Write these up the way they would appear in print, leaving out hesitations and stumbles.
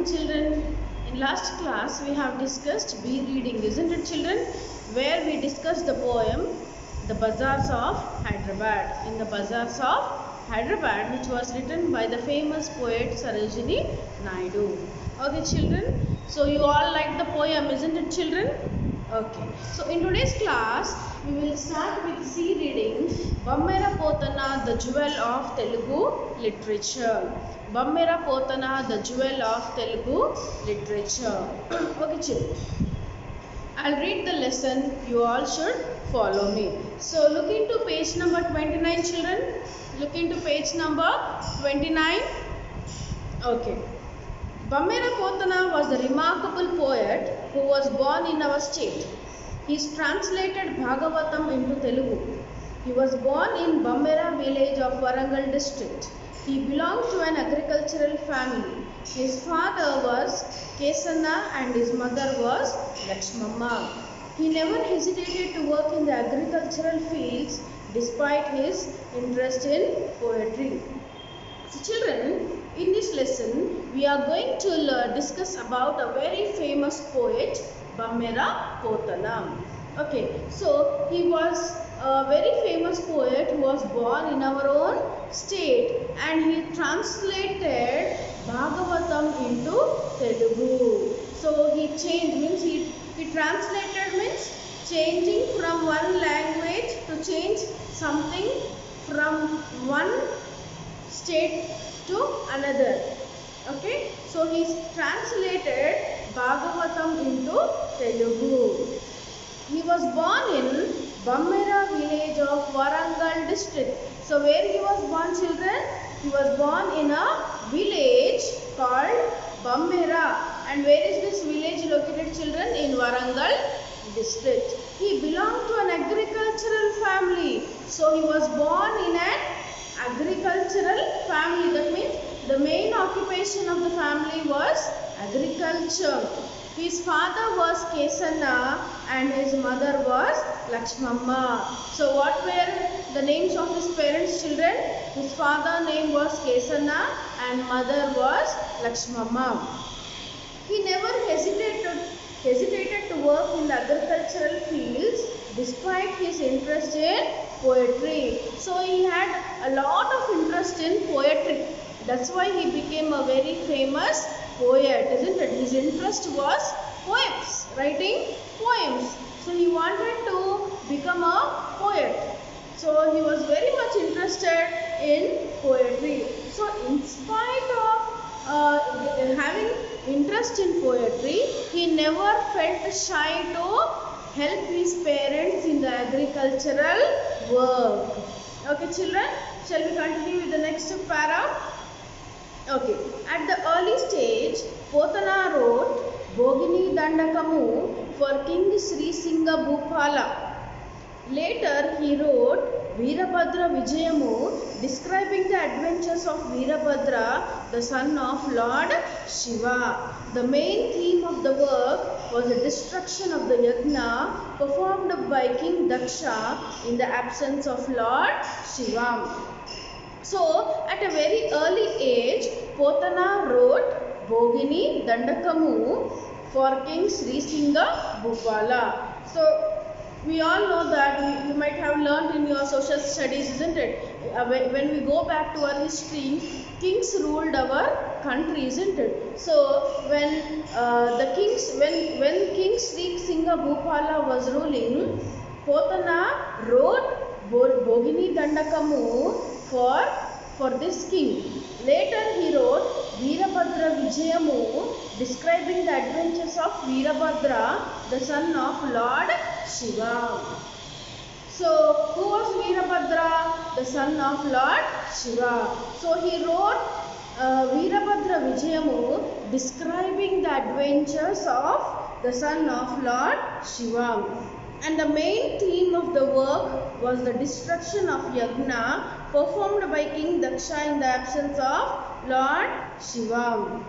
morning children. In last class we have discussed bee reading, isn't it children? Where we discussed the poem The Bazaars of Hyderabad. In the Bazaars of Hyderabad, which was written by the famous poet Sarojini Naidu. Okay children, so you all like the poem, isn't it children? Okay, so in today's class we will start with C reading Bammera Potana, the jewel of Telugu literature. Bammera Potana, the jewel of Telugu literature. Okay children, I'll read the lesson, you all should follow me. So look into page number 29 children. Look into page number 29. Okay. Bammera Potana was a remarkable poet who was born in our state. He translated Bhagavatam into Telugu. He was born in Bammera village of Warangal district. He belonged to an agricultural family. His father was Kesanna and his mother was Lakshmamma. He never hesitated to work in the agricultural fields despite his interest in poetry. So children, in this lesson we are going to discuss about a very famous poet, Bammera Potana. Okay, so he was a very famous poet who was born in our own state and he translated Bhagavatam into Telugu. So he changed, means he translated means changing from one language to change something from one state to another. Okay, so he translated Bhagavatam into Telugu. He was born in Bammera village of Warangal district. So where he was born children? He was born in a village called Bammera. And where is this village located children? In Warangal district. He belonged to an agricultural family. So he was born in an agricultural family. That means the main occupation of the family was agriculture. His father was Kesanna and his mother was Lakshmamma. So what were the names of his parents children? His father name was Kesanna and mother was Lakshmamma. He never hesitated to work in the agricultural fields despite his interest in poetry. So he had a lot of interest in poetry. That's why he became a very famous poet, isn't it? His interest was poems, writing poems. So he wanted to become a poet. So he was very much interested in poetry. So in spite of having interest in poetry, he never felt shy to help his parents in the agricultural work. Okay children, shall we continue with the next para? Okay, at the early stage, Potana wrote Bogini Dandakamu for King Sri Singha Bhupala. Later, he wrote Veerabhadra Vijayamu, describing the adventures of Veerabhadra, the son of Lord Shiva. The main theme of the work was the destruction of the Yajna performed by King Daksha in the absence of Lord Shiva. So, at a very early age, Potana wrote Bogini Dandakamu for King Sri Singha Bhupala. So, we all know that you might have learned in your social studies, isn't it? When we go back to our history, kings ruled our country, isn't it? So, when when King Sri Singha Bhupala was ruling, Potana wrote Bogini Dandakamu for this king. Later he wrote Veerabhadra Vijayamu, describing the adventures of Veerabhadra, the son of Lord Shiva. So who was Veerabhadra? The son of Lord Shiva. So he wrote Veerabhadra Vijayamu, describing the adventures of the son of Lord Shiva. And the main theme of the work was the destruction of Yajna performed by King Daksha in the absence of Lord Shiva.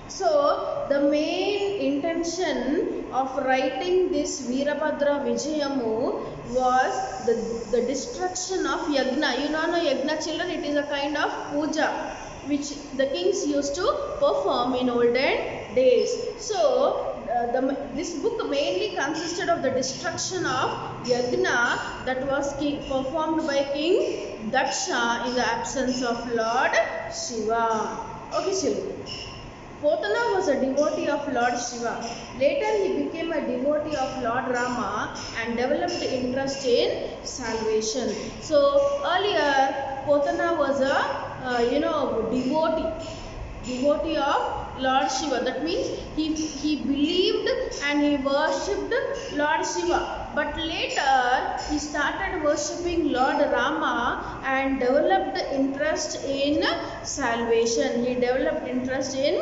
So, the main intention of writing this Veerabhadra Vijayamu was the destruction of Yajna. You know Yajna children, it is a kind of puja. which the kings used to perform in olden days. So this book mainly consisted of the destruction of yagna that was performed by King Daksha in the absence of Lord Shiva. Okay, children. Potana was a devotee of Lord Shiva. Later he became a devotee of Lord Rama and developed interest in salvation. So earlier Potana was a devotee of Lord Shiva. That means he believed and he worshipped Lord Shiva. But later he started worshipping Lord Rama and developed interest in salvation. He developed interest in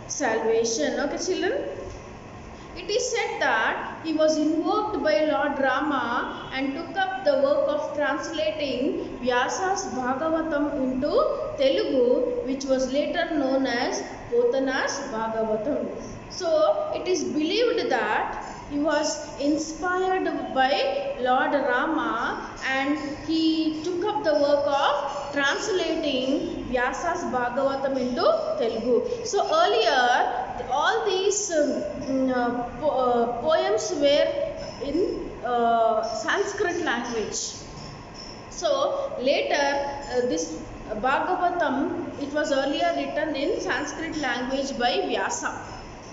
salvation. Okay, children. It is said that he was invoked by Lord Rama and took up the work of translating Vyasa's Bhagavatam into Telugu, which was later known as Potana's Bhagavatam. So it is believed that he was inspired by Lord Rama and he took up the work of translating Vyasa's Bhagavatam into Telugu. So earlier all these poems were in Sanskrit language. So later this Bhagavatam, it was earlier written in Sanskrit language by Vyasa.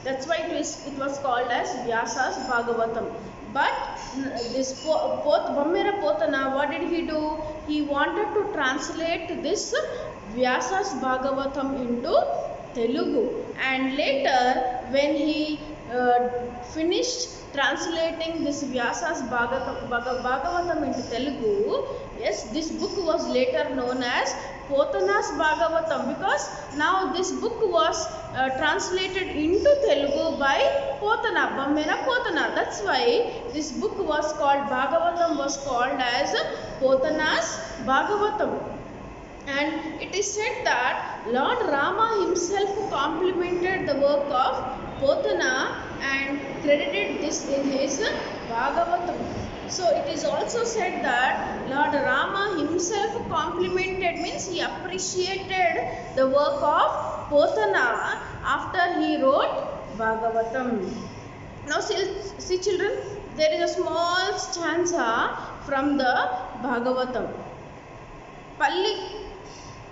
That's why it was called as Vyasa's Bhagavatam. But this Bammera Potana, what did he do? He wanted to translate this Vyasa's Bhagavatam into Telugu. And later when he finished translating this Vyasa's Bhagavatam into Telugu, yes, this book was later known as Potana's Bhagavatam, because now this book was translated into Telugu by Potana, Bammera Potana. That's why this book was called, Bhagavatam was called as Potana's Bhagavatam. And it is said that Lord Rama himself complimented the work of Potana and credited this in his Bhagavatam. So it is also said that Lord Rama himself complimented, means he appreciated the work of Potana after he wrote Bhagavatam. Now see children, there is a small stanza from the Bhagavatam.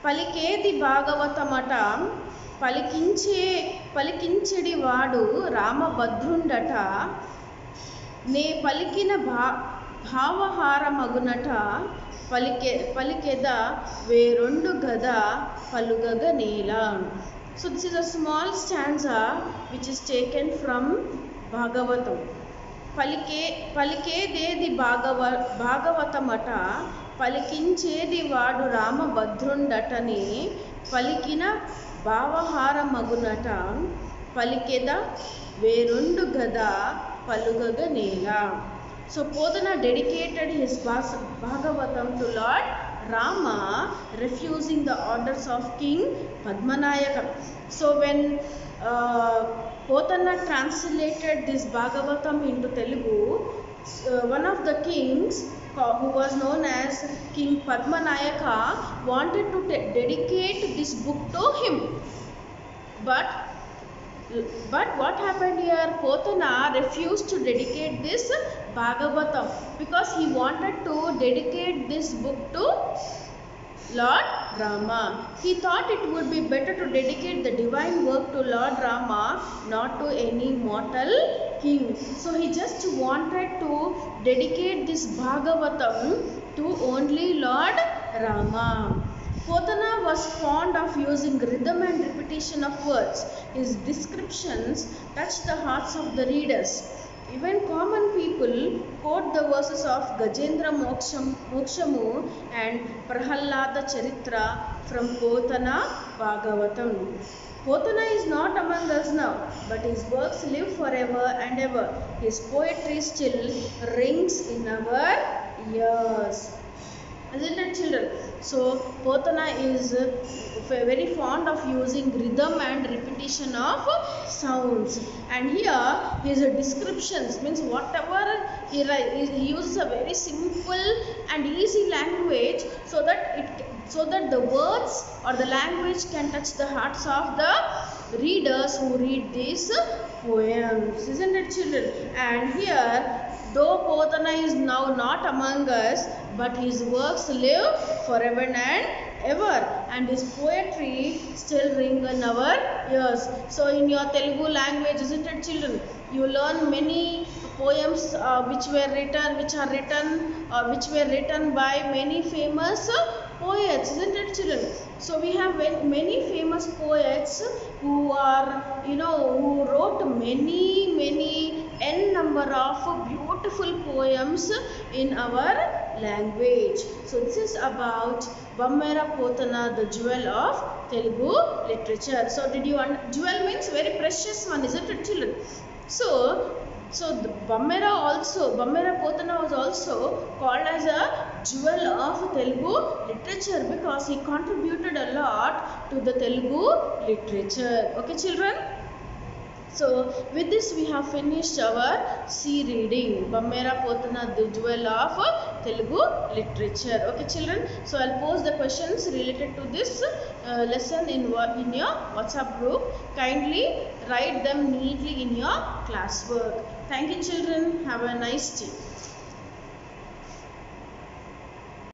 పలికేది భాగవతమట పలికించెడి వాడు రామభద్రుండట నే పలికిన భావహారమగునట పలికెద వేరొండు గద పలుగగ నేల. So this is a small stanza which is taken from Bhagavatam. పలికేదేది భాగవతమట పలికించేది వాడు రామభద్రుండటని పలికిన భావహారమగునట పలికెద వేరొండు గద పలుగగ నేల. So Potana dedicated his Bhagavatam to Lord Rama, refusing the orders of King Padmanayaka. So when Potana translated this Bhagavatam into Telugu, one of the kings who was known as King Padmanayaka wanted to dedicate this book to him. But what happened here? Potana refused to dedicate this Bhagavatam because he wanted to dedicate this book to Lord Rama. He thought it would be better to dedicate the divine work to Lord Rama, not to any mortal king. So he just wanted to dedicate this Bhagavatam to only Lord Rama. Potana was fond of using rhythm and repetition of words. His descriptions touched the hearts of the readers. Even common people quote the verses of Gajendra Mokshamu and Prahalada Charitra from Potana Bhagavatam. Potana is not among us now, but his works live forever and ever. His poetry still rings in our ears. Isn't it, children? So Potana is very fond of using rhythm and repetition of sounds, and here his descriptions, means whatever he uses a very simple and easy language so that so that the words or the language can touch the hearts of the readers who read these poems, isn't it, children? And here, though Potana is now not among us, but his works live forever and ever, and his poetry still ring in our ears. So in your Telugu language, isn't it, children, you learn many poems which were written by many famous poets, isn't it, children? So we have many famous poets who are, who wrote many n number of beautiful poems in our language. So this is about Bammera Potana, the jewel of Telugu literature. So did you jewel means very precious one, isn't it, children? So the Bammera Potana was also called as a jewel of Telugu literature because he contributed a lot to the Telugu literature. Okay, children? So with this we have finished our C reading, Bammera Potana, the jewel of Telugu literature. Okay, children? So I'll pose the questions related to this lesson in your WhatsApp group. Kindly write them neatly in your classwork. Thank you, children. Have a nice day.